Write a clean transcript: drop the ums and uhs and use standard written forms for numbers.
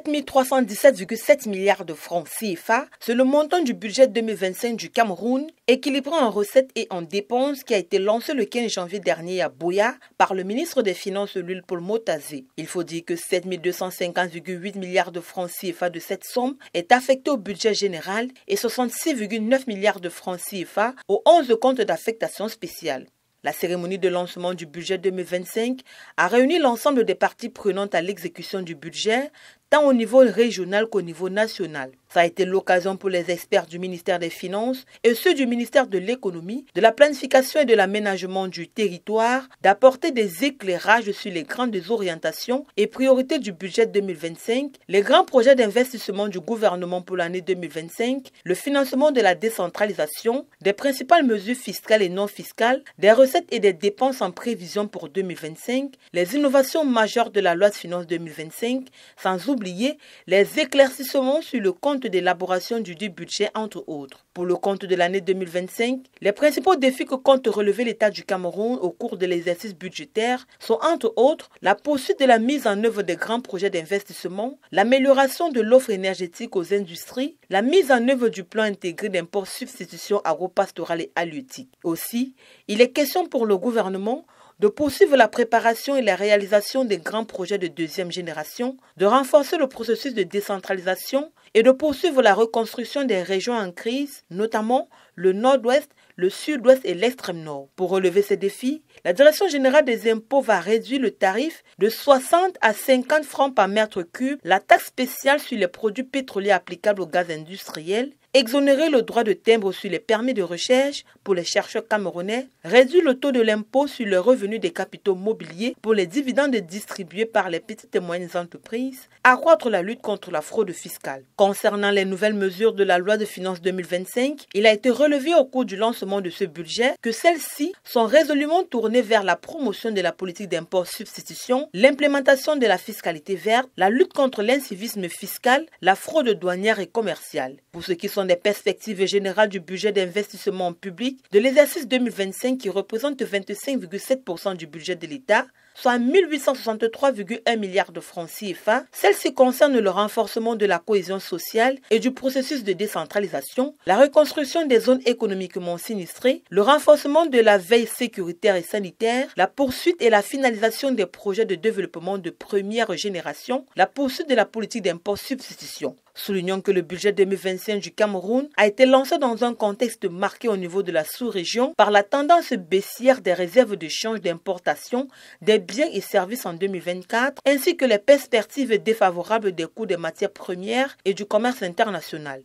7317,7 milliards de francs CFA, c'est le montant du budget 2025 du Cameroun, équilibré en recettes et en dépenses, qui a été lancé le 15 janvier dernier à Buea par le ministre des Finances Louis Paul Motazé. Il faut dire que 7250,8 milliards de francs CFA de cette somme est affecté au budget général et 66,9 milliards de francs CFA aux 11 comptes d'affectation spéciale. La cérémonie de lancement du budget 2025 a réuni l'ensemble des parties prenantes à l'exécution du budget, tant au niveau régional qu'au niveau national. Ça a été l'occasion pour les experts du ministère des Finances et ceux du ministère de l'Économie, de la Planification et de l'Aménagement du territoire d'apporter des éclairages sur les grandes orientations et priorités du budget 2025, les grands projets d'investissement du gouvernement pour l'année 2025, le financement de la décentralisation, des principales mesures fiscales et non fiscales, des recettes et des dépenses en prévision pour 2025, les innovations majeures de la loi de finances 2025, sans oublier les éclaircissements sur le compte d'élaboration du dit budget, entre autres. Pour le compte de l'année 2025, les principaux défis que compte relever l'État du Cameroun au cours de l'exercice budgétaire sont, entre autres, la poursuite de la mise en œuvre des grands projets d'investissement, l'amélioration de l'offre énergétique aux industries, la mise en œuvre du plan intégré d'import substitution agro-pastorale et halieutique. Aussi, il est question pour le gouvernement de poursuivre la préparation et la réalisation des grands projets de deuxième génération, de renforcer le processus de décentralisation et de poursuivre la reconstruction des régions en crise, notamment le nord-ouest, le sud-ouest et l'extrême nord. Pour relever ces défis, la Direction générale des impôts va réduire le tarif de 60 à 50 francs par mètre cube, la taxe spéciale sur les produits pétroliers applicable au gaz industriel, exonérer le droit de timbre sur les permis de recherche pour les chercheurs camerounais, réduire le taux de l'impôt sur le revenu des capitaux mobiliers pour les dividendes distribués par les petites et moyennes entreprises, accroître la lutte contre la fraude fiscale. Concernant les nouvelles mesures de la loi de finances 2025, il a été relevé au cours du lancement de ce budget que celles-ci sont résolument tournées vers la promotion de la politique d'import-substitution, l'implémentation de la fiscalité verte, la lutte contre l'incivisme fiscal, la fraude douanière et commerciale. Pour ce qui sont des perspectives générales du budget d'investissement public de l'exercice 2025 qui représente 25,7% du budget de l'État, soit 1863,1 milliards de francs CFA. Celle-ci concerne le renforcement de la cohésion sociale et du processus de décentralisation, la reconstruction des zones économiquement sinistrées, le renforcement de la veille sécuritaire et sanitaire, la poursuite et la finalisation des projets de développement de première génération, la poursuite de la politique d'import-substitution. Soulignons que le budget 2025 du Cameroun a été lancé dans un contexte marqué au niveau de la sous-région par la tendance baissière des réserves de change d'importation des biens et services en 2024, ainsi que les perspectives défavorables des coûts des matières premières et du commerce international.